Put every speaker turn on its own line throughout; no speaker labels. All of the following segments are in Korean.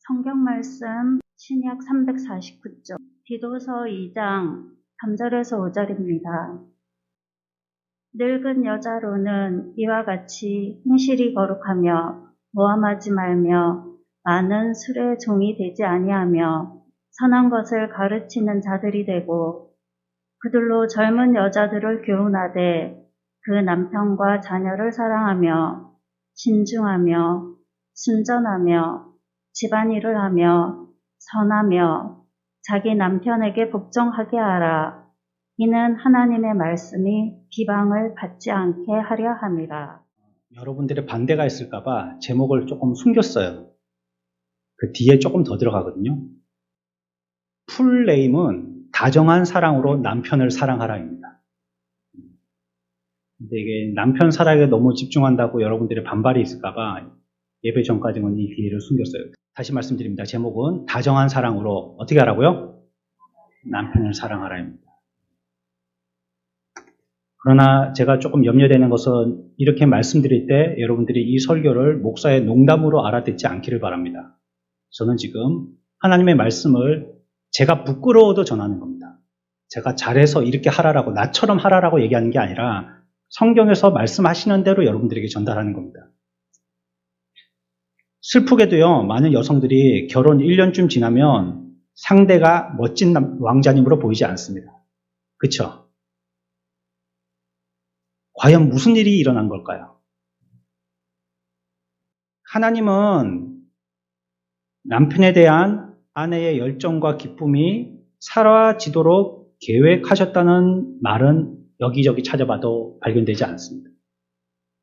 성경 말씀 신약 349쪽 디도서 2장 3절에서 5절입니다. 늙은 여자로는 이와 같이 행실이 거룩하며 모함하지 말며 많은 술의 종이 되지 아니하며 선한 것을 가르치는 자들이 되고 그들로 젊은 여자들을 교훈하되 그 남편과 자녀를 사랑하며 신중하며 순전하며 집안일을 하며 선하며 자기 남편에게 복종하게 하라. 이는 하나님의 말씀이 비방을 받지 않게 하려 함이라.
여러분들의 반대가 있을까봐 제목을 조금 숨겼어요. 그 뒤에 조금 더 들어가거든요. 풀네임은 다정한 사랑으로 남편을 사랑하라입니다. 근데 이게 남편 사랑에 너무 집중한다고 여러분들의 반발이 있을까봐 예배 전까지는 이 뒤를 숨겼어요. 다시 말씀드립니다. 제목은 다정한 사랑으로 어떻게 하라고요? 남편을 사랑하라입니다. 그러나 제가 조금 염려되는 것은 이렇게 말씀드릴 때 여러분들이 이 설교를 목사의 농담으로 알아듣지 않기를 바랍니다. 저는 지금 하나님의 말씀을 제가 부끄러워도 전하는 겁니다. 제가 잘해서 이렇게 하라라고 나처럼 하라라고 얘기하는 게 아니라 성경에서 말씀하시는 대로 여러분들에게 전달하는 겁니다. 슬프게도요, 많은 여성들이 결혼 1년쯤 지나면 상대가 멋진 왕자님으로 보이지 않습니다. 그쵸? 과연 무슨 일이 일어난 걸까요? 하나님은 남편에 대한 아내의 열정과 기쁨이 사라지도록 계획하셨다는 말은 여기저기 찾아봐도 발견되지 않습니다.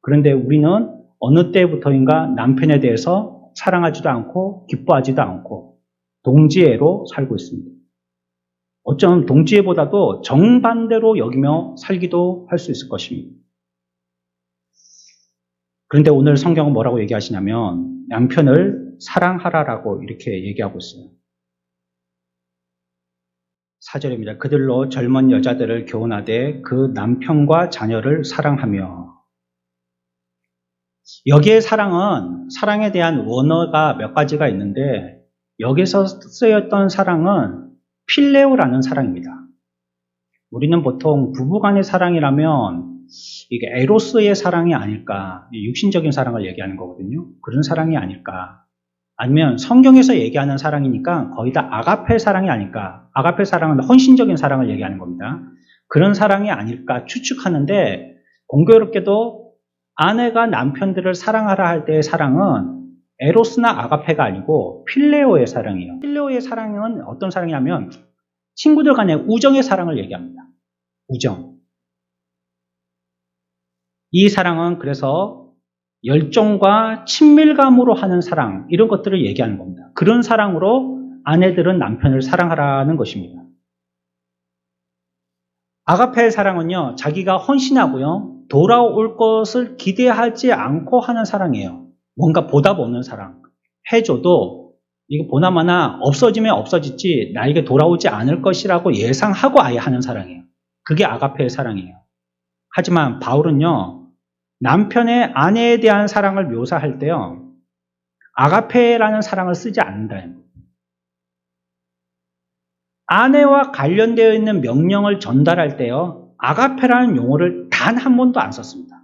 그런데 우리는 어느 때부터인가 남편에 대해서 사랑하지도 않고 기뻐하지도 않고 동지애로 살고 있습니다. 어쩌면 동지애보다도 정반대로 여기며 살기도 할 수 있을 것입니다. 그런데 오늘 성경은 뭐라고 얘기하시냐면 남편을 사랑하라라고 이렇게 얘기하고 있어요. 4절입니다. 그들로 젊은 여자들을 교훈하되 그 남편과 자녀를 사랑하며. 여기에 사랑은 사랑에 대한 원어가 몇 가지가 있는데 여기서 쓰였던 사랑은 필레오라는 사랑입니다. 우리는 보통 부부간의 사랑이라면 이게 에로스의 사랑이 아닐까, 육신적인 사랑을 얘기하는 거거든요. 그런 사랑이 아닐까. 아니면 성경에서 얘기하는 사랑이니까 거의 다 아가페 사랑이 아닐까. 아가페 사랑은 헌신적인 사랑을 얘기하는 겁니다. 그런 사랑이 아닐까 추측하는데 공교롭게도 아내가 남편들을 사랑하라 할 때의 사랑은 에로스나 아가페가 아니고 필레오의 사랑이에요. 필레오의 사랑은 어떤 사랑이냐면 친구들 간의 우정의 사랑을 얘기합니다. 우정. 이 사랑은 그래서 열정과 친밀감으로 하는 사랑, 이런 것들을 얘기하는 겁니다. 그런 사랑으로 아내들은 남편을 사랑하라는 것입니다. 아가페의 사랑은요, 자기가 헌신하고요, 돌아올 것을 기대하지 않고 하는 사랑이에요. 뭔가 보답 없는 사랑. 해줘도 이거 보나마나 없어지면 없어지지 나에게 돌아오지 않을 것이라고 예상하고 아예 하는 사랑이에요. 그게 아가페의 사랑이에요. 하지만 바울은요, 남편의 아내에 대한 사랑을 묘사할 때요, 아가페라는 사랑을 쓰지 않는다는 거예요. 아내와 관련되어 있는 명령을 전달할 때요, 아가페라는 용어를 단 한 번도 안 썼습니다.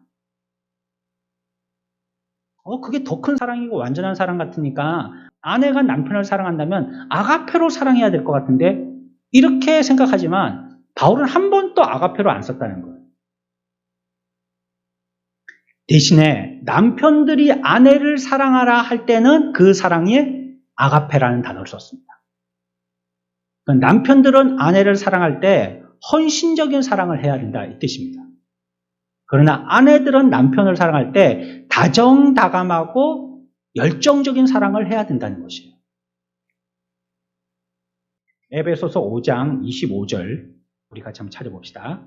그게 더 큰 사랑이고 완전한 사랑 같으니까 아내가 남편을 사랑한다면 아가페로 사랑해야 될 것 같은데 이렇게 생각하지만 바울은 한 번도 아가페로 안 썼다는 거예요. 대신에 남편들이 아내를 사랑하라 할 때는 그 사랑에 아가페라는 단어를 썼습니다. 그러니까 남편들은 아내를 사랑할 때 헌신적인 사랑을 해야 된다 이 뜻입니다. 그러나 아내들은 남편을 사랑할 때 다정다감하고 열정적인 사랑을 해야 된다는 것이에요. 에베소서 5장 25절 우리 같이 한번 찾아봅시다.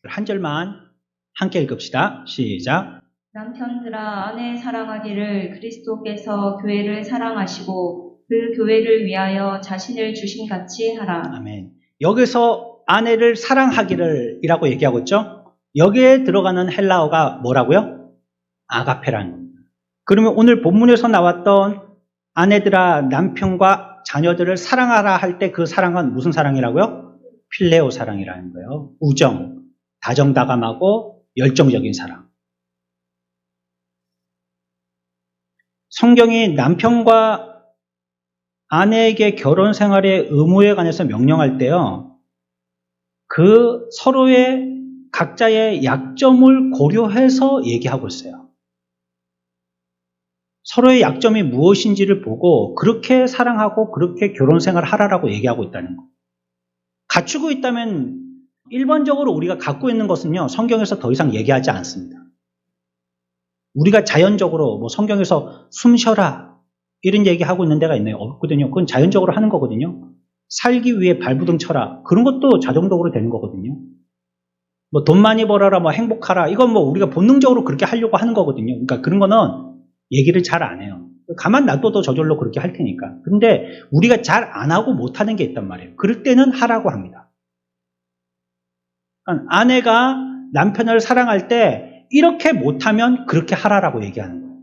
한 절만 함께 읽읍시다. 시작.
남편들아 아내 사랑하기를 그리스도께서 교회를 사랑하시고 그 교회를 위하여 자신을 주신 같이 하라.
아멘. 여기서 아내를 사랑하기를 이라고 얘기하고 있죠. 여기에 들어가는 헬라어가 뭐라고요? 아가페라는 겁니다. 그러면 오늘 본문에서 나왔던 아내들아 남편과 자녀들을 사랑하라 할 때 그 사랑은 무슨 사랑이라고요? 필레오 사랑이라는 거예요. 우정, 다정다감하고 열정적인 사랑. 성경이 남편과 아내에게 결혼 생활의 의무에 관해서 명령할 때요, 그 서로의 각자의 약점을 고려해서 얘기하고 있어요. 서로의 약점이 무엇인지를 보고 그렇게 사랑하고 그렇게 결혼 생활을 하라라고 얘기하고 있다는 거. 갖추고 있다면 일반적으로 우리가 갖고 있는 것은요, 성경에서 더 이상 얘기하지 않습니다. 우리가 자연적으로 뭐 성경에서 숨 쉬어라 이런 얘기하고 있는 데가 있나요? 없거든요. 그건 자연적으로 하는 거거든요. 살기 위해 발부둥 쳐라. 그런 것도 자동적으로 되는 거거든요. 뭐 돈 많이 벌어라, 뭐 행복하라. 이건 뭐 우리가 본능적으로 그렇게 하려고 하는 거거든요. 그러니까 그런 거는 얘기를 잘 안 해요. 가만 놔둬도 저절로 그렇게 할 테니까. 근데 우리가 잘 안 하고 못 하는 게 있단 말이에요. 그럴 때는 하라고 합니다. 그러니까 아내가 남편을 사랑할 때 이렇게 못하면 그렇게 하라라고 얘기하는 거예요.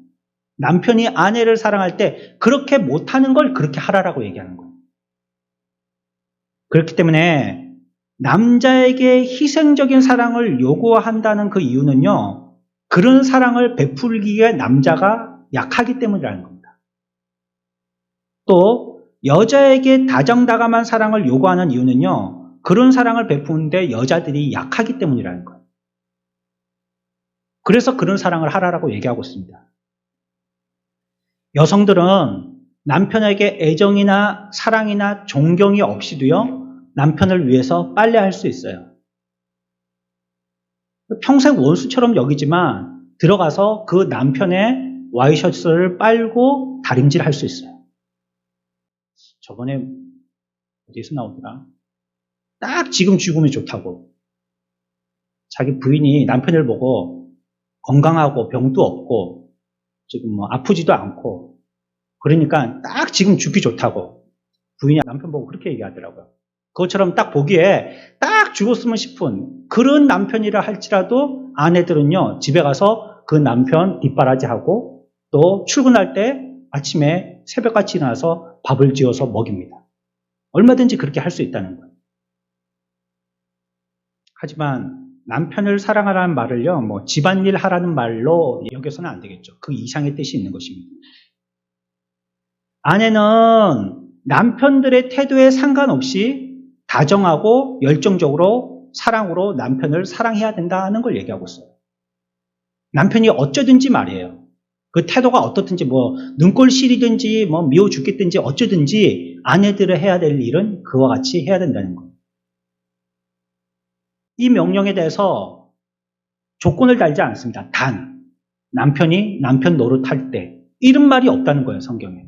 남편이 아내를 사랑할 때 그렇게 못하는 걸 그렇게 하라라고 얘기하는 거예요. 그렇기 때문에 남자에게 희생적인 사랑을 요구한다는 그 이유는요, 그런 사랑을 베풀기에 남자가 약하기 때문이라는 겁니다. 또 여자에게 다정다감한 사랑을 요구하는 이유는요, 그런 사랑을 베푸는데 여자들이 약하기 때문이라는 거예요. 그래서 그런 사랑을 하라라고 얘기하고 있습니다. 여성들은 남편에게 애정이나 사랑이나 존경이 없이도요, 남편을 위해서 빨래할 수 있어요. 평생 원수처럼 여기지만 들어가서 그 남편의 와이셔츠를 빨고 다림질 할 수 있어요. 저번에 어디서 나오더라? 딱 지금 죽음이 좋다고. 자기 부인이 남편을 보고 건강하고 병도 없고 지금 뭐 아프지도 않고 그러니까 딱 지금 죽기 좋다고 부인이 남편 보고 그렇게 얘기하더라고요. 그것처럼 딱 보기에 딱 죽었으면 싶은 그런 남편이라 할지라도 아내들은요, 집에 가서 그 남편 뒷바라지하고 또 출근할 때 아침에 새벽같이 일어나서 밥을 지어서 먹입니다. 얼마든지 그렇게 할 수 있다는 거예요. 하지만 남편을 사랑하라는 말을요, 뭐 집안일 하라는 말로 여겨서는 안 되겠죠. 그 이상의 뜻이 있는 것입니다. 아내는 남편들의 태도에 상관없이 다정하고 열정적으로 사랑으로 남편을 사랑해야 된다는 걸 얘기하고 있어요. 남편이 어쩌든지 말이에요. 그 태도가 어떻든지 뭐 눈꼴 시리든지 뭐 미워 죽겠든지 어쩌든지 아내들을 해야 될 일은 그와 같이 해야 된다는 거예요. 이 명령에 대해서 조건을 달지 않습니다. 단 남편이 남편 노릇할 때 이런 말이 없다는 거예요, 성경에.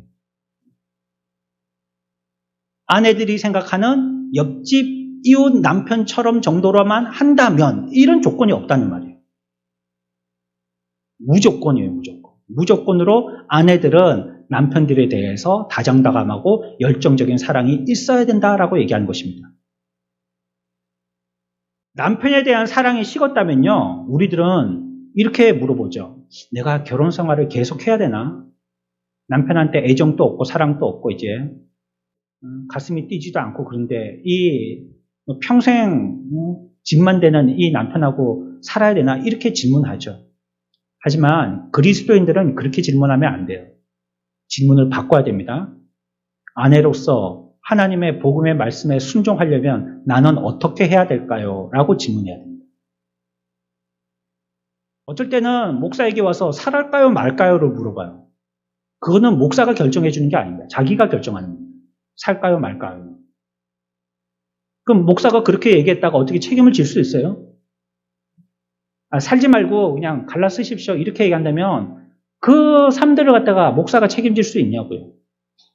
아내들이 생각하는 옆집 이웃 남편처럼 정도로만 한다면 이런 조건이 없다는 말이에요. 무조건이에요, 무조건. 무조건으로 아내들은 남편들에 대해서 다정다감하고 열정적인 사랑이 있어야 된다라고 얘기하는 것입니다. 남편에 대한 사랑이 식었다면요, 우리들은 이렇게 물어보죠. 내가 결혼 생활을 계속 해야 되나? 남편한테 애정도 없고 사랑도 없고 이제 가슴이 뛰지도 않고 그런데 이 평생 집만 되는 이 남편하고 살아야 되나? 이렇게 질문하죠. 하지만 그리스도인들은 그렇게 질문하면 안 돼요. 질문을 바꿔야 됩니다. 아내로서 하나님의 복음의 말씀에 순종하려면 나는 어떻게 해야 될까요? 라고 질문해야 됩니다. 어쩔 때는 목사에게 와서 살할까요 말까요를 물어봐요. 그거는 목사가 결정해 주는 게 아닙니다. 자기가 결정하는 겁니다. 살까요 말까요? 그럼 목사가 그렇게 얘기했다가 어떻게 책임을 질 수 있어요? 살지 말고 그냥 갈라 쓰십시오 이렇게 얘기한다면 그 삶들을 갖다가 목사가 책임질 수 있냐고요.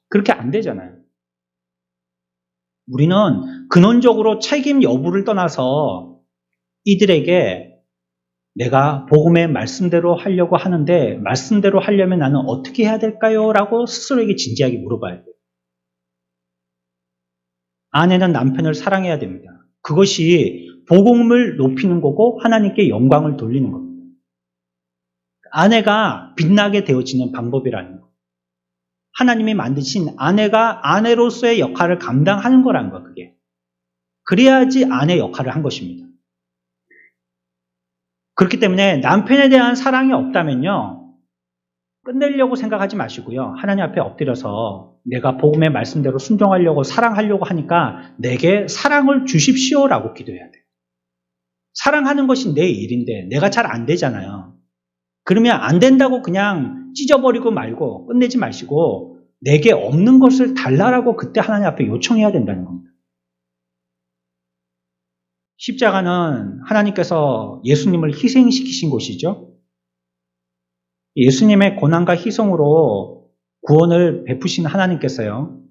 그렇게 안 되잖아요. 우리는 근원적으로 책임 여부를 떠나서 이들에게 내가 복음의 말씀대로 하려고 하는데 말씀대로 하려면 나는 어떻게 해야 될까요? 라고 스스로에게 진지하게 물어봐야 돼요. 아내는 남편을 사랑해야 됩니다. 그것이 복음을 높이는 거고 하나님께 영광을 돌리는 겁니다. 아내가 빛나게 되어지는 방법이라는 거. 하나님이 만드신 아내가 아내로서의 역할을 감당하는 거라는 거예요, 그게. 그래야지 아내 역할을 한 것입니다. 그렇기 때문에 남편에 대한 사랑이 없다면요, 끝내려고 생각하지 마시고요. 하나님 앞에 엎드려서 내가 복음의 말씀대로 순종하려고 사랑하려고 하니까 내게 사랑을 주십시오라고 기도해야 돼요. 사랑하는 것이 내 일인데 내가 잘 안 되잖아요. 그러면 안 된다고 그냥 찢어버리고 말고 끝내지 마시고 내게 없는 것을 달라라고 그때 하나님 앞에 요청해야 된다는 겁니다. 십자가는 하나님께서 예수님을 희생시키신 곳이죠. 예수님의 고난과 희생으로 구원을 베푸신 하나님께서요,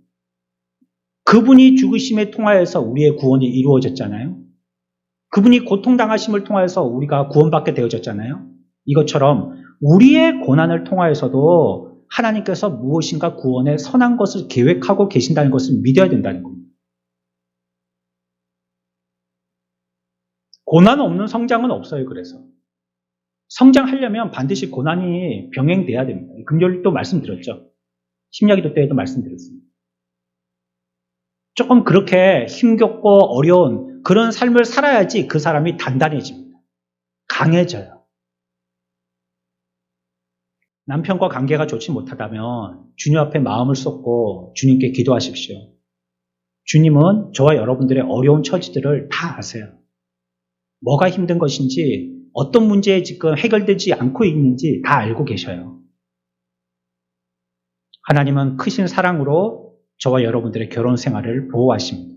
그분이 죽으심에 통하여서 우리의 구원이 이루어졌잖아요. 그분이 고통당하심을 통하여서 우리가 구원받게 되어졌잖아요. 이것처럼 우리의 고난을 통하여서도 하나님께서 무엇인가 구원의 선한 것을 계획하고 계신다는 것을 믿어야 된다는 겁니다. 고난 없는 성장은 없어요. 그래서 성장하려면 반드시 고난이 병행돼야 됩니다. 금요일도 말씀드렸죠. 심야기도 때에도 말씀드렸습니다. 조금 그렇게 힘겹고 어려운 그런 삶을 살아야지 그 사람이 단단해집니다. 강해져요. 남편과 관계가 좋지 못하다면 주님 앞에 마음을 쏟고 주님께 기도하십시오. 주님은 저와 여러분들의 어려운 처지들을 다 아세요. 뭐가 힘든 것인지, 어떤 문제에 지금 해결되지 않고 있는지 다 알고 계셔요. 하나님은 크신 사랑으로 저와 여러분들의 결혼 생활을 보호하십니다.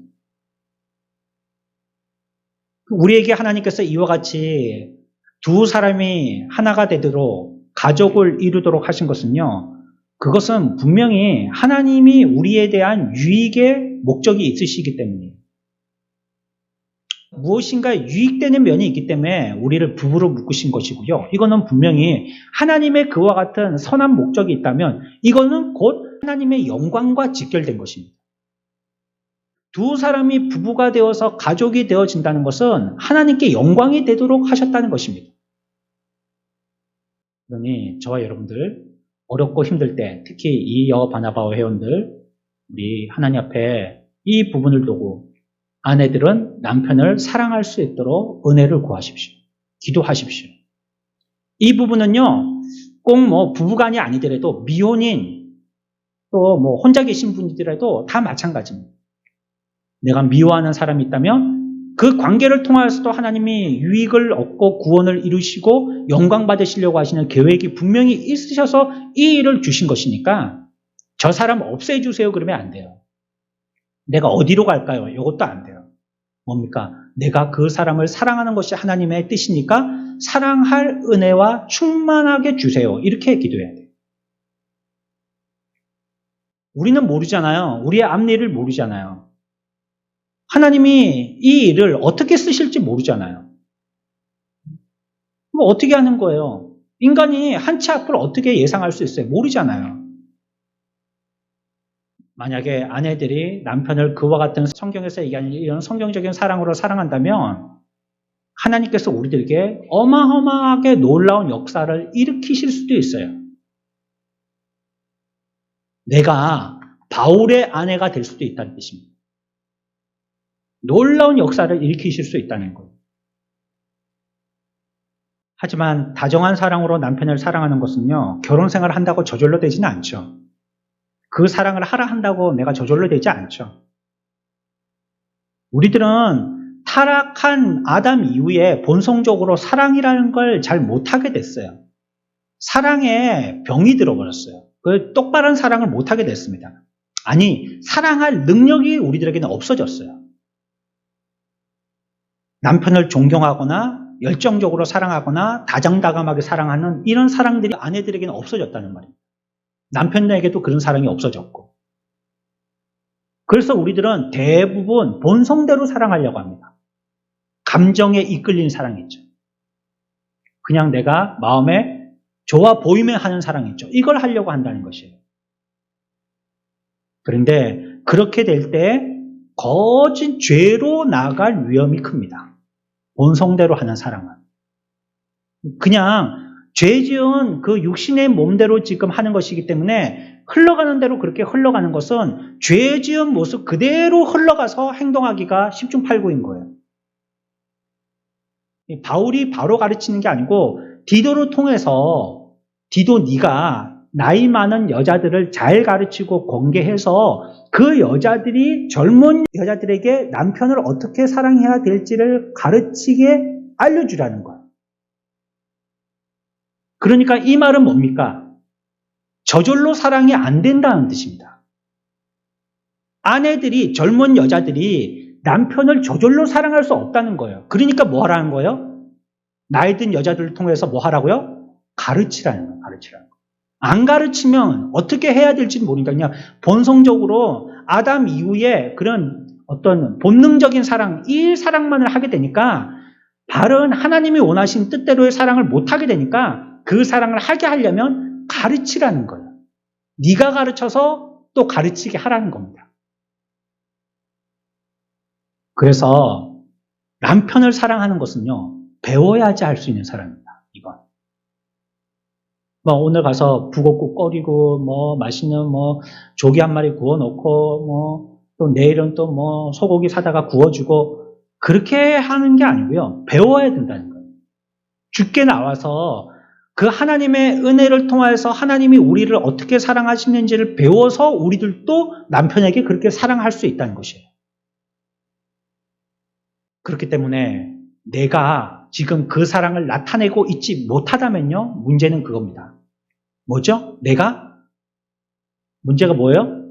우리에게 하나님께서 이와 같이 두 사람이 하나가 되도록 가족을 이루도록 하신 것은요, 그것은 분명히 하나님이 우리에 대한 유익의 목적이 있으시기 때문이에요. 무엇인가 유익되는 면이 있기 때문에 우리를 부부로 묶으신 것이고요. 이거는 분명히 하나님의 그와 같은 선한 목적이 있다면 이거는 곧 하나님의 영광과 직결된 것입니다. 두 사람이 부부가 되어서 가족이 되어진다는 것은 하나님께 영광이 되도록 하셨다는 것입니다. 그러니 저와 여러분들 어렵고 힘들 때 특히 이 여바나바와 회원들 우리 하나님 앞에 이 부분을 두고 아내들은 남편을 사랑할 수 있도록 은혜를 구하십시오. 기도하십시오. 이 부분은요, 꼭 뭐 부부간이 아니더라도 미혼인 또 뭐 혼자 계신 분이더라도 다 마찬가지입니다. 내가 미워하는 사람이 있다면 그 관계를 통하여서도 하나님이 유익을 얻고 구원을 이루시고 영광 받으시려고 하시는 계획이 분명히 있으셔서 이 일을 주신 것이니까 저 사람 없애주세요 그러면 안 돼요. 내가 어디로 갈까요? 이것도 안 돼요. 뭡니까? 내가 그 사람을 사랑하는 것이 하나님의 뜻이니까 사랑할 은혜와 충만하게 주세요. 이렇게 기도해야 돼요. 우리는 모르잖아요. 우리의 앞일을 모르잖아요. 하나님이 이 일을 어떻게 쓰실지 모르잖아요. 뭐 어떻게 하는 거예요? 인간이 한 치 앞을 어떻게 예상할 수 있어요? 모르잖아요. 만약에 아내들이 남편을 그와 같은 성경에서 얘기하는 이런 성경적인 사랑으로 사랑한다면 하나님께서 우리들에게 어마어마하게 놀라운 역사를 일으키실 수도 있어요. 내가 바울의 아내가 될 수도 있다는 뜻입니다. 놀라운 역사를 일으키실 수 있다는 거예요. 하지만 다정한 사랑으로 남편을 사랑하는 것은요, 결혼 생활을 한다고 저절로 되지는 않죠. 그 사랑을 하라 한다고 내가 저절로 되지 않죠. 우리들은 타락한 아담 이후에 본성적으로 사랑이라는 걸 잘 못하게 됐어요. 사랑에 병이 들어버렸어요. 그 똑바른 사랑을 못하게 됐습니다. 아니, 사랑할 능력이 우리들에게는 없어졌어요. 남편을 존경하거나 열정적으로 사랑하거나 다정다감하게 사랑하는 이런 사랑들이 아내들에게는 없어졌다는 말입니다. 남편에게도 그런 사랑이 없어졌고. 그래서 우리들은 대부분 본성대로 사랑하려고 합니다. 감정에 이끌린 사랑 있죠. 그냥 내가 마음에 좋아 보이면 하는 사랑 있죠. 이걸 하려고 한다는 것이에요. 그런데 그렇게 될 때 거짓 죄로 나아갈 위험이 큽니다. 본성대로 하는 사랑은. 그냥 죄 지은 그 육신의 몸대로 지금 하는 것이기 때문에 흘러가는 대로 그렇게 흘러가는 것은 죄 지은 모습 그대로 흘러가서 행동하기가 10중 8구인 거예요. 바울이 바로 가르치는 게 아니고 디도를 통해서 디도 네가 나이 많은 여자들을 잘 가르치고 권계해서 그 여자들이 젊은 여자들에게 남편을 어떻게 사랑해야 될지를 가르치게 알려주라는 거예요. 그러니까 이 말은 뭡니까? 저절로 사랑이 안 된다는 뜻입니다. 아내들이, 젊은 여자들이 남편을 저절로 사랑할 수 없다는 거예요. 그러니까 뭐 하라는 거예요? 나이 든 여자들을 통해서 뭐 하라고요? 가르치라는 거예요. 가르치라는 거예요. 안 가르치면 어떻게 해야 될지 모르니까 그냥 본성적으로 아담 이후에 그런 어떤 본능적인 사랑, 이 사랑만을 하게 되니까 바른 하나님이 원하신 뜻대로의 사랑을 못 하게 되니까 그 사랑을 하게 하려면 가르치라는 거예요. 네가 가르쳐서 또 가르치게 하라는 겁니다. 그래서 남편을 사랑하는 것은요, 배워야지 할 수 있는 사랑입니다. 이건. 오늘 가서 북엇국 끓이고, 맛있는 조기 한 마리 구워놓고, 또 내일은 또 소고기 사다가 구워주고, 그렇게 하는 게 아니고요. 배워야 된다는 거예요. 주께 나와서 그 하나님의 은혜를 통해서 하나님이 우리를 어떻게 사랑하시는지를 배워서 우리들도 남편에게 그렇게 사랑할 수 있다는 것이에요. 그렇기 때문에 내가 지금 그 사랑을 나타내고 있지 못하다면요, 문제는 그겁니다. 뭐죠? 문제가 뭐예요?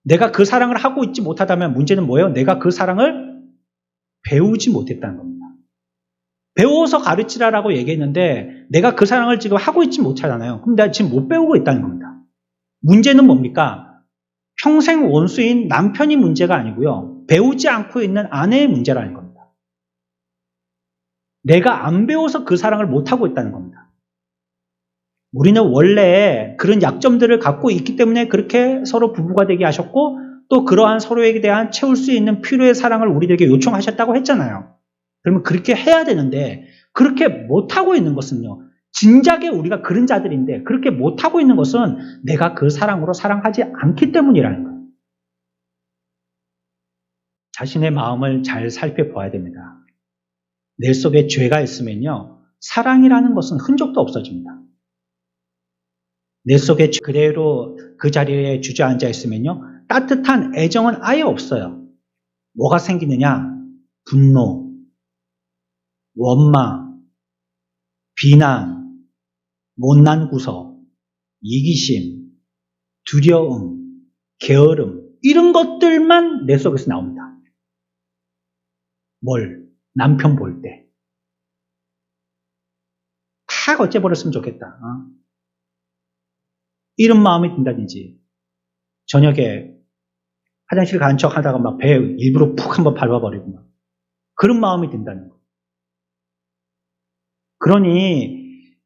내가 그 사랑을 하고 있지 못하다면 문제는 뭐예요? 내가 그 사랑을 배우지 못했다는 겁니다. 배워서 가르치라라고 얘기했는데 내가 그 사랑을 지금 하고 있지 못하잖아요. 그럼 내가 지금 못 배우고 있다는 겁니다. 문제는 뭡니까? 평생 원수인 남편이 문제가 아니고요. 배우지 않고 있는 아내의 문제라는 겁니다. 내가 안 배워서 그 사랑을 못하고 있다는 겁니다. 우리는 원래 그런 약점들을 갖고 있기 때문에 그렇게 서로 부부가 되게 하셨고 또 그러한 서로에게 대한 채울 수 있는 필요의 사랑을 우리들에게 요청하셨다고 했잖아요. 그러면 그렇게 해야 되는데 그렇게 못하고 있는 것은요. 진작에 우리가 그런 자들인데 그렇게 못하고 있는 것은 내가 그 사랑으로 사랑하지 않기 때문이라는 거예요. 자신의 마음을 잘 살펴봐야 됩니다. 내 속에 죄가 있으면요. 사랑이라는 것은 흔적도 없어집니다. 내 속에 그대로 그 자리에 주저앉아 있으면요. 따뜻한 애정은 아예 없어요. 뭐가 생기느냐? 분노, 원망, 비난, 못난 구석, 이기심, 두려움, 게으름 이런 것들만 내 속에서 나옵니다. 남편 볼 때. 탁 어째버렸으면 좋겠다. 이런 마음이 든다든지 저녁에 화장실 간 척 하다가 막 배 일부러 푹 한번 밟아버리고 막 그런 마음이 든다는 거. 그러니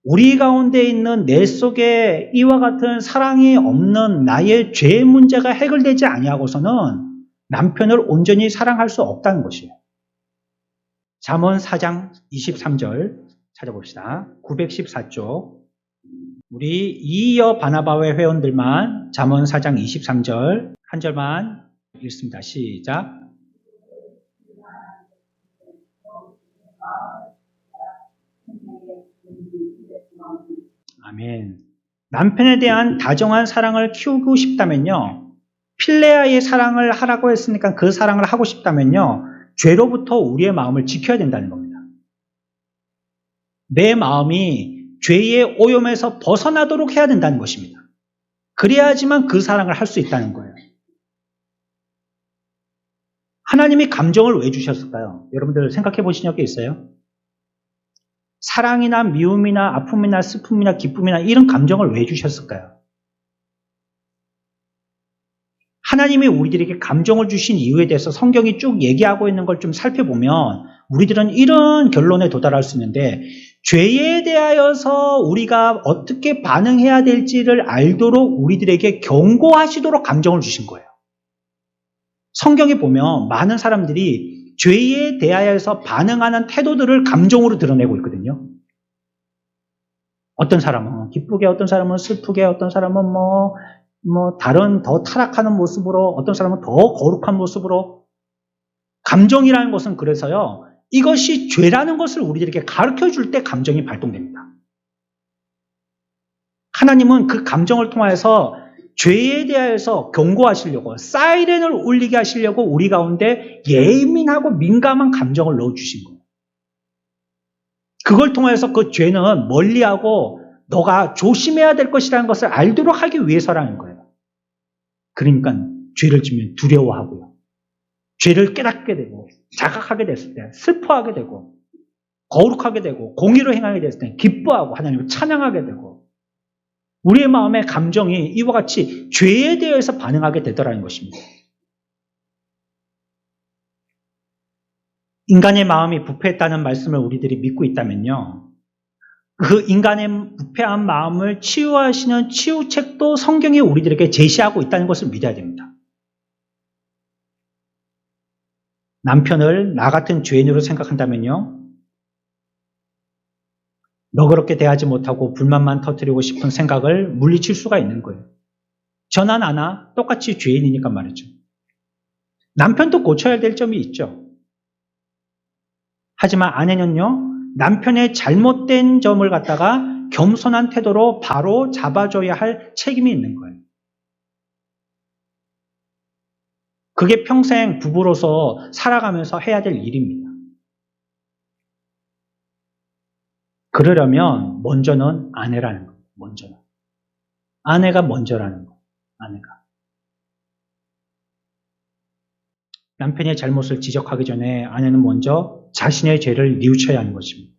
우리 가운데 있는 내 속에 이와 같은 사랑이 없는 나의 죄의 문제가 해결되지 아니하고서는 남편을 온전히 사랑할 수 없다는 것이에요. 잠언 4장 23절 찾아봅시다. 914쪽. 우리 이어 바나바의 회원들만 잠언 4장 23절 한 절만 읽습니다. 시작. 아멘. 남편에 대한 다정한 사랑을 키우고 싶다면요. 필레아의 사랑을 하라고 했으니까 그 사랑을 하고 싶다면요. 죄로부터 우리의 마음을 지켜야 된다는 겁니다. 내 마음이 죄의 오염에서 벗어나도록 해야 된다는 것입니다. 그래야지만 그 사랑을 할 수 있다는 거예요. 하나님이 감정을 왜 주셨을까요? 여러분들 생각해 보신 적이 있어요? 사랑이나 미움이나 아픔이나 슬픔이나 기쁨이나 이런 감정을 왜 주셨을까요? 하나님이 우리들에게 감정을 주신 이유에 대해서 성경이 쭉 얘기하고 있는 걸 좀 살펴보면 우리들은 이런 결론에 도달할 수 있는데 죄에 대하여서 우리가 어떻게 반응해야 될지를 알도록 우리들에게 경고하시도록 감정을 주신 거예요. 성경에 보면 많은 사람들이 죄에 대하여서 반응하는 태도들을 감정으로 드러내고 있거든요. 어떤 사람은 기쁘게, 어떤 사람은 슬프게, 어떤 사람은 다른 더 타락하는 모습으로, 어떤 사람은 더 거룩한 모습으로. 감정이라는 것은 그래서요, 이것이 죄라는 것을 우리들에게 가르쳐 줄 때 감정이 발동됩니다. 하나님은 그 감정을 통하여서 죄에 대하여서 경고하시려고, 사이렌을 울리게 하시려고 우리 가운데 예민하고 민감한 감정을 넣어주신 거예요. 그걸 통해서 그 죄는 멀리하고 너가 조심해야 될 것이라는 것을 알도록 하기 위해서라는 거예요. 그러니까 죄를 지면 두려워하고요. 죄를 깨닫게 되고 자각하게 됐을 때 슬퍼하게 되고 거룩하게 되고 공의로 행하게 됐을 때 기뻐하고 하나님을 찬양하게 되고 우리의 마음의 감정이 이와 같이 죄에 대해서 반응하게 되더라는 것입니다. 인간의 마음이 부패했다는 말씀을 우리들이 믿고 있다면요. 그 인간의 부패한 마음을 치유하시는 치유책도 성경이 우리들에게 제시하고 있다는 것을 믿어야 됩니다. 남편을 나 같은 죄인으로 생각한다면요. 너그럽게 대하지 못하고 불만만 터뜨리고 싶은 생각을 물리칠 수가 있는 거예요. 전화 나나 똑같이 죄인이니까 말이죠. 남편도 고쳐야 될 점이 있죠. 하지만 아내는요. 남편의 잘못된 점을 갖다가 겸손한 태도로 바로 잡아줘야 할 책임이 있는 거예요. 그게 평생 부부로서 살아가면서 해야 될 일입니다. 그러려면 먼저는 아내라는 거예요. 먼저는. 아내가 먼저라는 거예요. 아내가. 남편의 잘못을 지적하기 전에 아내는 먼저 자신의 죄를 뉘우쳐야 하는 것입니다.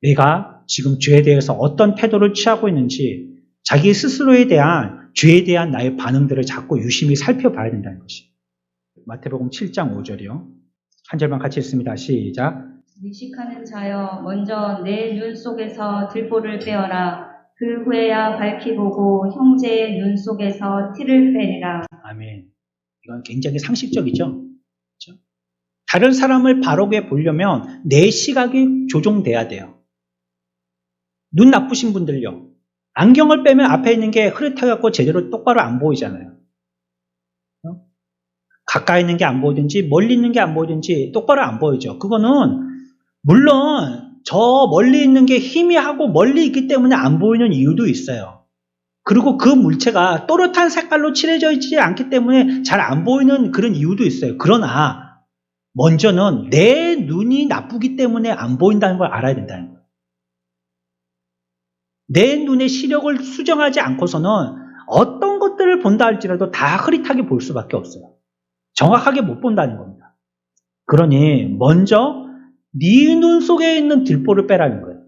내가 지금 죄에 대해서 어떤 태도를 취하고 있는지 자기 스스로에 대한 죄에 대한 나의 반응들을 자꾸 유심히 살펴봐야 된다는 것입니다. 마태복음 7장 5절이요. 한 절만 같이 읽습니다. 시작.
의식하는 자여 먼저 내 눈 속에서 들보를 빼어라. 그 후에야 밝히 보고 형제의 눈 속에서 티를 빼리라.
아멘. 이건 굉장히 상식적이죠. 그렇죠? 다른 사람을 바르게 보려면 내 시각이 조종돼야 돼요. 눈 나쁘신 분들요. 안경을 빼면 앞에 있는 게 흐릿해갖고 제대로 똑바로 안 보이잖아요. 가까이 있는 게 안 보이든지 멀리 있는 게 안 보이든지 똑바로 안 보이죠. 그거는 물론 저 멀리 있는 게 희미하고 멀리 있기 때문에 안 보이는 이유도 있어요. 그리고 그 물체가 또렷한 색깔로 칠해져 있지 않기 때문에 잘 안 보이는 그런 이유도 있어요. 그러나 먼저는 내 눈이 나쁘기 때문에 안 보인다는 걸 알아야 된다는 거예요. 내 눈의 시력을 수정하지 않고서는 어떤 것들을 본다 할지라도 다 흐릿하게 볼 수밖에 없어요. 정확하게 못 본다는 겁니다. 그러니 먼저 네 눈 속에 있는 들보를 빼라는 거예요.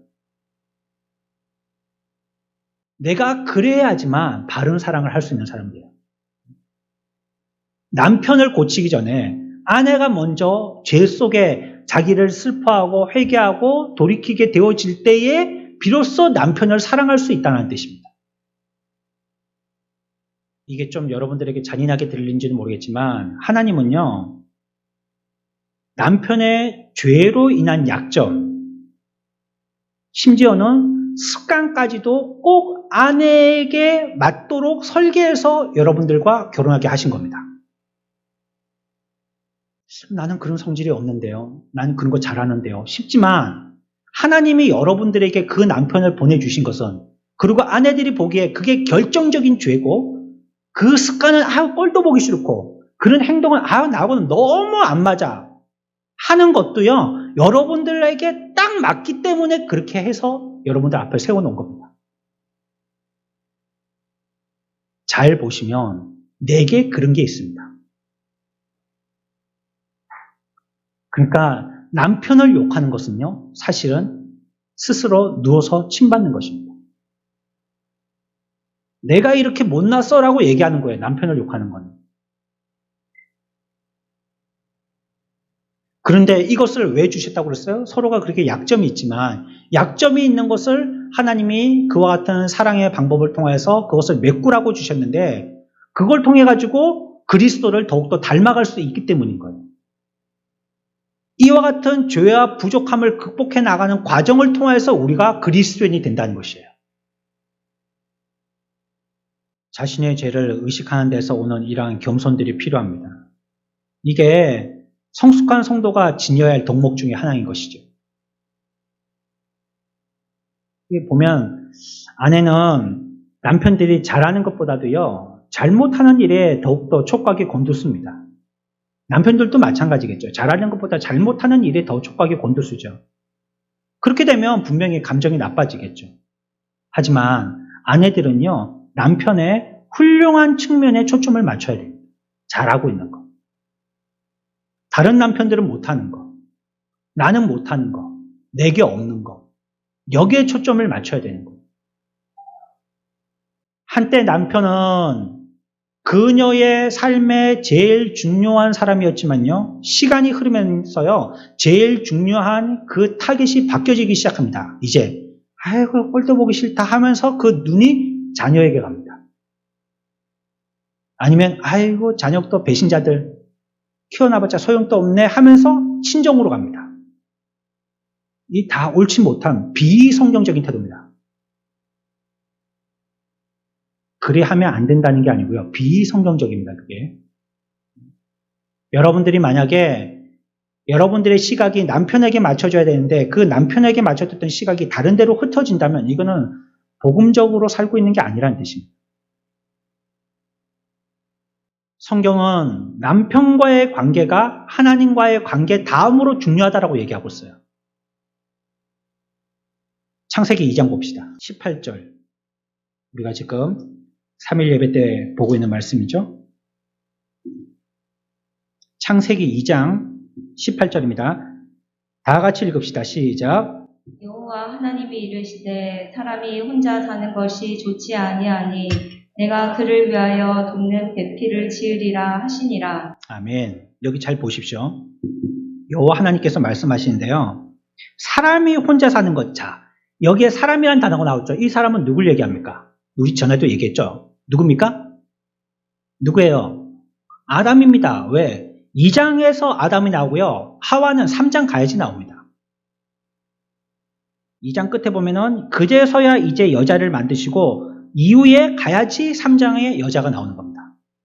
내가 그래야지만 바른 사랑을 할 수 있는 사람이에요. 남편을 고치기 전에 아내가 먼저 죄 속에 자기를 슬퍼하고 회개하고 돌이키게 되어질 때에 비로소 남편을 사랑할 수 있다는 뜻입니다. 이게 좀 여러분들에게 잔인하게 들리는지는 모르겠지만 하나님은요. 남편의 죄로 인한 약점, 심지어는 습관까지도 꼭 아내에게 맞도록 설계해서 여러분들과 결혼하게 하신 겁니다. 나는 그런 성질이 없는데요. 나는 그런 거 잘하는데요. 쉽지만 하나님이 여러분들에게 그 남편을 보내주신 것은 그리고 아내들이 보기에 그게 결정적인 죄고 그 습관은 꼴도 보기 싫고 그런 행동은 나하고는 너무 안 맞아 하는 것도요. 여러분들에게 딱 맞기 때문에 그렇게 해서 여러분들 앞에 세워놓은 겁니다. 잘 보시면 내게 그런 게 있습니다. 그러니까 남편을 욕하는 것은요. 사실은 스스로 누워서 침받는 것입니다. 내가 이렇게 못났어 라고 얘기하는 거예요. 남편을 욕하는 건. 그런데 이것을 왜 주셨다고 그랬어요? 서로가 그렇게 약점이 있지만 약점이 있는 것을 하나님이 그와 같은 사랑의 방법을 통해서 그것을 메꾸라고 주셨는데 그걸 통해 가지고 그리스도를 더욱더 닮아갈 수 있기 때문인 거예요. 이와 같은 죄와 부족함을 극복해 나가는 과정을 통해서 우리가 그리스도인이 된다는 것이에요. 자신의 죄를 의식하는 데서 오는 이러한 겸손들이 필요합니다. 이게 성숙한 성도가 지녀야 할 덕목 중에 하나인 것이죠. 여기 보면 아내는 남편들이 잘하는 것보다도요, 잘못하는 일에 더욱더 촉각이 곤두습니다. 남편들도 마찬가지겠죠. 잘하는 것보다 잘못하는 일에 더 촉각이 곤두쓰죠. 그렇게 되면 분명히 감정이 나빠지겠죠. 하지만 아내들은요, 남편의 훌륭한 측면에 초점을 맞춰야 됩니다. 잘하고 있는 거. 다른 남편들은 못하는 거. 나는 못하는 거. 내게 없는 거. 여기에 초점을 맞춰야 되는 거예요. 한때 남편은 그녀의 삶에 제일 중요한 사람이었지만요, 시간이 흐르면서요, 제일 중요한 그 타겟이 바뀌어지기 시작합니다. 이제, 아이고, 꼴도 보기 싫다 하면서 그 눈이 자녀에게 갑니다. 아니면, 아이고, 자녀도 배신자들, 키워놔봤자 소용도 없네 하면서 친정으로 갑니다. 이 다 옳지 못한 비성경적인 태도입니다. 그리 하면 안 된다는 게 아니고요. 비성경적입니다, 그게. 여러분들이 만약에 여러분들의 시각이 남편에게 맞춰져야 되는데 그 남편에게 맞춰졌던 시각이 다른 데로 흩어진다면 이거는 복음적으로 살고 있는 게 아니라는 뜻입니다. 성경은 남편과의 관계가 하나님과의 관계 다음으로 중요하다고 얘기하고 있어요. 창세기 2장 봅시다. 18절. 우리가 지금 3일 예배 때 보고 있는 말씀이죠. 창세기 2장 18절입니다. 다 같이 읽읍시다. 시작.
여호와 하나님이 이르시되 사람이 혼자 사는 것이 좋지 아니하니 내가 그를 위하여 돕는 배필을 지으리라 하시니라.
아멘. 여기 잘 보십시오. 여호와 하나님께서 말씀하시는데요. 사람이 혼자 사는 것. 자, 여기에 사람이라는 단어가 나오죠. 이 사람은 누굴 얘기합니까? 우리 전에도 얘기했죠. 누굽니까? 누구예요? 아담입니다. 왜? 2장에서 아담이 나오고요. 하와는 3장 가야지 나옵니다. 2장 끝에 보면은 그제서야 이제 여자를 만드시고 이후에 가야지 3장에 여자가 나오는 겁니다.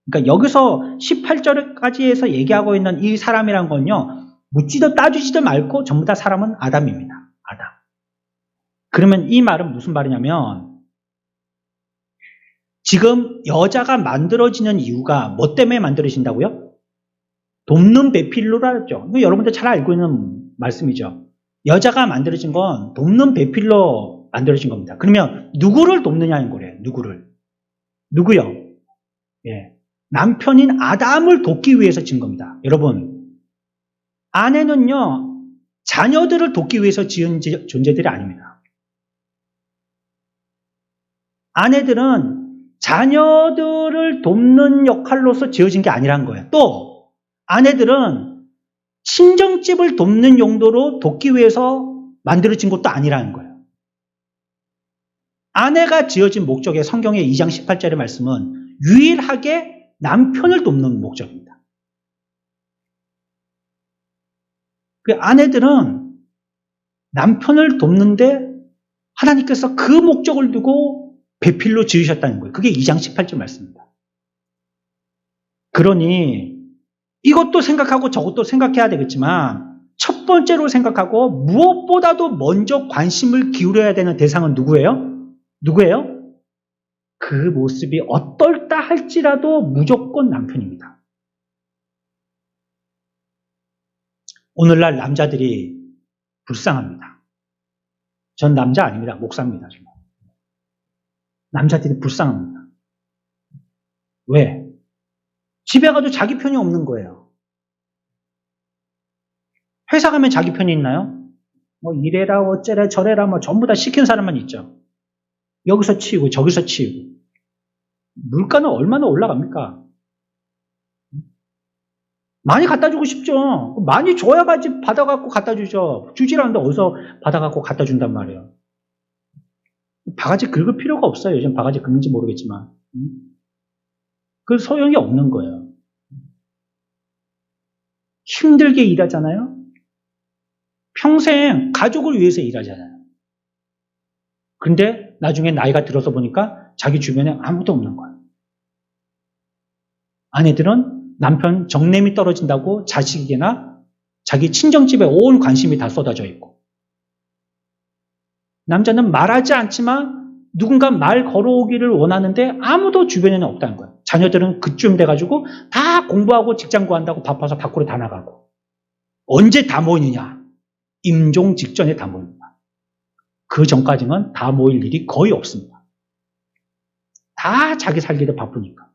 그러니까 여기서 18절까지 해서 얘기하고 있는 이 사람이란 건요. 묻지도 따지지도 말고 전부 다 사람은 아담입니다. 아담. 그러면 이 말은 무슨 말이냐면 지금 여자가 만들어지는 이유가 뭐 때문에 만들어진다고요? 돕는 배필로라 했죠. 여러분들 잘 알고 있는 말씀이죠. 여자가 만들어진 건 돕는 배필로 만들어진 겁니다. 그러면 누구를 돕느냐는 거래요. 누구요? 예. 남편인 아담을 돕기 위해서 진 겁니다. 여러분, 아내는요, 자녀들을 돕기 위해서 지은 존재들이 아닙니다. 아내들은 자녀들을 돕는 역할로서 지어진 게 아니란 거예요. 또 아내들은 친정집을 돕는 용도로 돕기 위해서 만들어진 것도 아니라는 거예요. 아내가 지어진 목적의 성경의 2장 18절의 말씀은 유일하게 남편을 돕는 목적입니다. 그 아내들은 남편을 돕는데 하나님께서 그 목적을 두고 배필로 지으셨다는 거예요. 그게 2장 18절 말씀입니다. 그러니 이것도 생각하고 저것도 생각해야 되겠지만 첫 번째로 생각하고 무엇보다도 먼저 관심을 기울여야 되는 대상은 누구예요? 그 모습이 어떨다 할지라도 무조건 남편입니다. 오늘날 남자들이 불쌍합니다. 전 남자 아닙니다. 목사입니다. 정말. 남자들이 불쌍합니다. 왜? 집에 가도 자기 편이 없는 거예요. 회사 가면 자기 편이 있나요? 뭐 이래라 어째라 저래라 뭐 전부 다 시킨 사람만 있죠. 여기서 치우고 저기서 치우고. 물가는 얼마나 올라갑니까? 많이 갖다 주고 싶죠. 많이 줘야지 받아갖고 갖다 주죠. 주질 않는데 어디서 받아갖고 갖다 준단 말이에요. 바가지 긁을 필요가 없어요. 요즘 바가지 긁는지 모르겠지만. 그 소용이 없는 거예요. 힘들게 일하잖아요. 평생 가족을 위해서 일하잖아요. 근데 나중에 나이가 들어서 보니까 자기 주변에 아무도 없는 거예요. 아내들은 남편 정냄이 떨어진다고 자식에게나 자기 친정집에 온 관심이 다 쏟아져 있고, 남자는 말하지 않지만 누군가 말 걸어오기를 원하는데 아무도 주변에는 없다는 거예요. 자녀들은 그쯤 돼가지고 다 공부하고 직장 구한다고 바빠서 밖으로 다 나가고. 언제 다 모이느냐? 임종 직전에 다 모입니다. 그 전까지는 다 모일 일이 거의 없습니다. 다 자기 살기도 바쁘니까.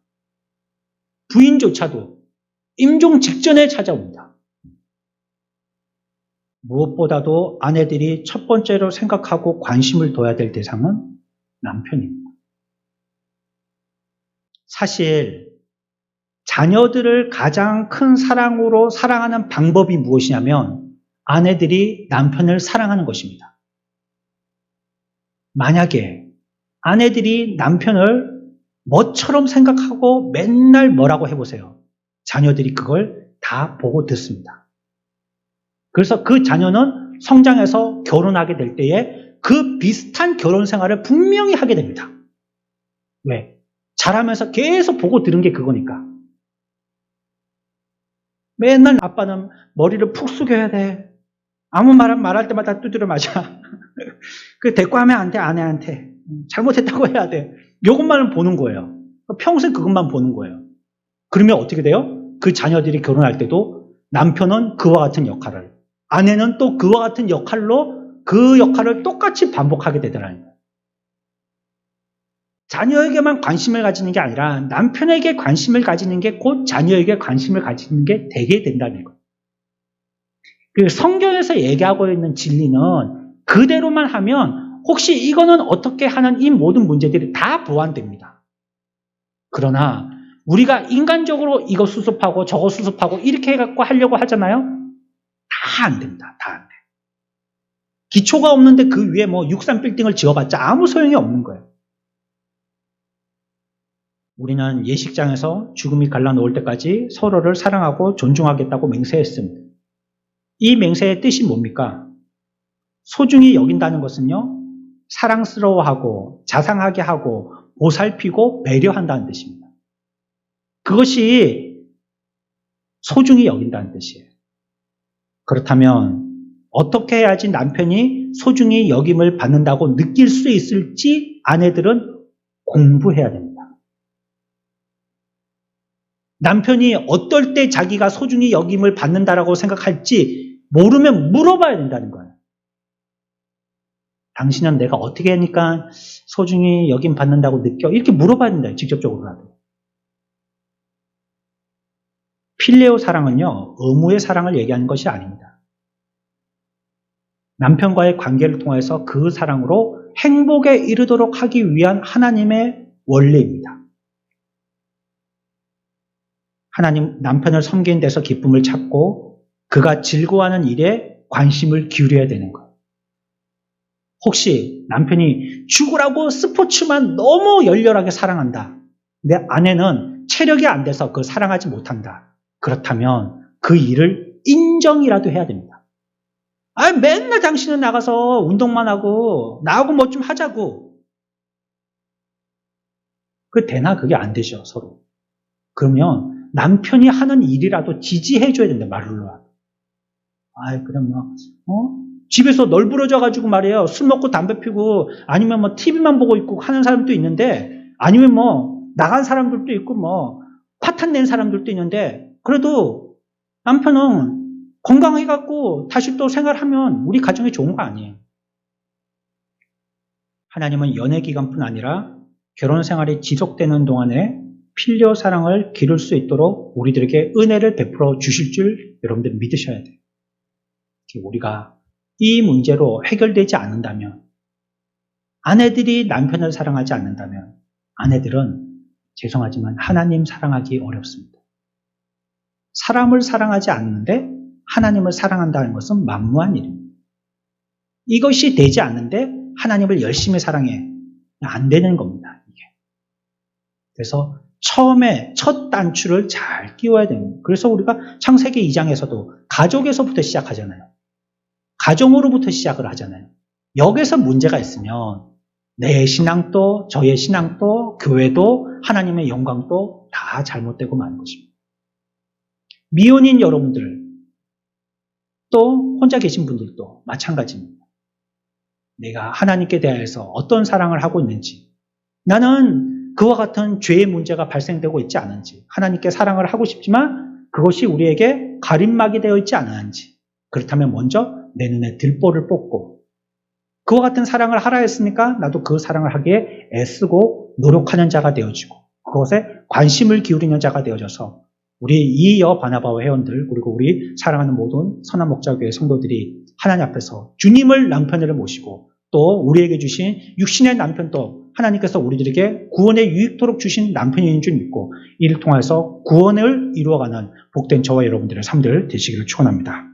부인조차도 임종 직전에 찾아옵니다. 무엇보다도 아내들이 첫 번째로 생각하고 관심을 둬야 될 대상은 남편입니다. 사실 자녀들을 가장 큰 사랑으로 사랑하는 방법이 무엇이냐면 아내들이 남편을 사랑하는 것입니다. 만약에 아내들이 남편을 뭐처럼 생각하고 맨날 뭐라고 해보세요. 자녀들이 그걸 다 보고 듣습니다. 그래서 그 자녀는 성장해서 결혼하게 될 때에 그 비슷한 결혼 생활을 분명히 하게 됩니다. 왜? 자라면서 계속 보고 들은 게 그거니까. 맨날 아빠는 머리를 푹 숙여야 돼. 아무 말 말할 때마다 두드려 맞아. 그 대꾸하면 안 돼, 아내한테. 잘못했다고 해야 돼. 이것만을 보는 거예요. 평생 그것만 보는 거예요. 그러면 어떻게 돼요? 그 자녀들이 결혼할 때도 남편은 그와 같은 역할을, 아내는 또 그와 같은 역할로 그 역할을 똑같이 반복하게 되더라는 거예요. 자녀에게만 관심을 가지는 게 아니라 남편에게 관심을 가지는 게 곧 자녀에게 관심을 가지는 게 되게 된다는 거예요. 그 성경에서 얘기하고 있는 진리는 그대로만 하면 혹시 이거는 어떻게 하는 이 모든 문제들이 다 보완됩니다. 그러나 우리가 인간적으로 이거 수습하고 저거 수습하고 이렇게 해갖고 하려고 하잖아요. 다 안 됩니다. 다 안 돼. 기초가 없는데 그 위에 뭐 63빌딩을 지어봤자 아무 소용이 없는 거예요. 우리는 예식장에서 죽음이 갈라놓을 때까지 서로를 사랑하고 존중하겠다고 맹세했습니다. 이 맹세의 뜻이 뭡니까? 소중히 여긴다는 것은요, 사랑스러워하고 자상하게 하고 보살피고 배려한다는 뜻입니다. 그것이 소중히 여긴다는 뜻이에요. 그렇다면 어떻게 해야지 남편이 소중히 여김을 받는다고 느낄 수 있을지 아내들은 공부해야 됩니다. 남편이 어떨 때 자기가 소중히 여김을 받는다라고 생각할지 모르면 물어봐야 된다는 거예요. 당신은 내가 어떻게 하니까 소중히 여김 받는다고 느껴? 이렇게 물어봐야 된다, 직접적으로라도. 필레오 사랑은요, 의무의 사랑을 얘기하는 것이 아닙니다. 남편과의 관계를 통해서 그 사랑으로 행복에 이르도록 하기 위한 하나님의 원리입니다. 하나님, 남편을 섬기는 데서 기쁨을 찾고 그가 즐거워하는 일에 관심을 기울여야 되는 거예요. 혹시 남편이 죽으라고 스포츠만 너무 열렬하게 사랑한다. 내 아내는 체력이 안 돼서 그걸 사랑하지 못한다. 그렇다면 그 일을 인정이라도 해야 됩니다. 맨날 당신은 나가서 운동만 하고 나하고 뭐 좀 하자고. 그 되나? 그게 안 되죠, 서로. 그러면 남편이 하는 일이라도 지지해줘야 된다, 말로. 그럼 집에서 널브러져가지고 말이에요. 술 먹고 담배 피고 아니면 뭐 TV만 보고 있고 하는 사람도 있는데, 아니면 뭐 나간 사람들도 있고 뭐 파탄 낸 사람들도 있는데, 그래도 남편은 건강해갖고 다시 또 생활하면 우리 가정이 좋은 거 아니에요. 하나님은 연애 기간뿐 아니라 결혼 생활이 지속되는 동안에 필요 사랑을 기를 수 있도록 우리들에게 은혜를 베풀어 주실 줄 여러분들 믿으셔야 돼요. 우리가 이 문제로 해결되지 않는다면, 아내들이 남편을 사랑하지 않는다면 아내들은 죄송하지만 하나님 사랑하기 어렵습니다. 사람을 사랑하지 않는데 하나님을 사랑한다는 것은 만무한 일입니다. 이것이 되지 않는데 하나님을 열심히 사랑해. 안 되는 겁니다, 이게. 그래서 처음에 첫 단추를 잘 끼워야 됩니다. 그래서 우리가 창세기 2장에서도 가족에서부터 시작하잖아요. 가정으로부터 시작을 하잖아요. 여기서 문제가 있으면 내 신앙도 저의 신앙도 교회도 하나님의 영광도 다 잘못되고 마는 것입니다. 미혼인 여러분들 또 혼자 계신 분들도 마찬가지입니다. 내가 하나님께 대해서 어떤 사랑을 하고 있는지, 나는 그와 같은 죄의 문제가 발생되고 있지 않은지, 하나님께 사랑을 하고 싶지만 그것이 우리에게 가림막이 되어 있지 않은지, 그렇다면 먼저 내 눈에 들보를 뽑고 그와 같은 사랑을 하라 했으니까 나도 그 사랑을 하기에 애쓰고 노력하는 자가 되어지고 그것에 관심을 기울이는 자가 되어져서 우리 이여 바나바와 회원들 그리고 우리 사랑하는 모든 선한 목자교회 성도들이 하나님 앞에서 주님을 남편으로 모시고 또 우리에게 주신 육신의 남편도 하나님께서 우리들에게 구원에 유익토록 주신 남편인 줄 믿고 이를 통해서 구원을 이루어가는 복된 저와 여러분들의 삶들 되시기를 축원합니다.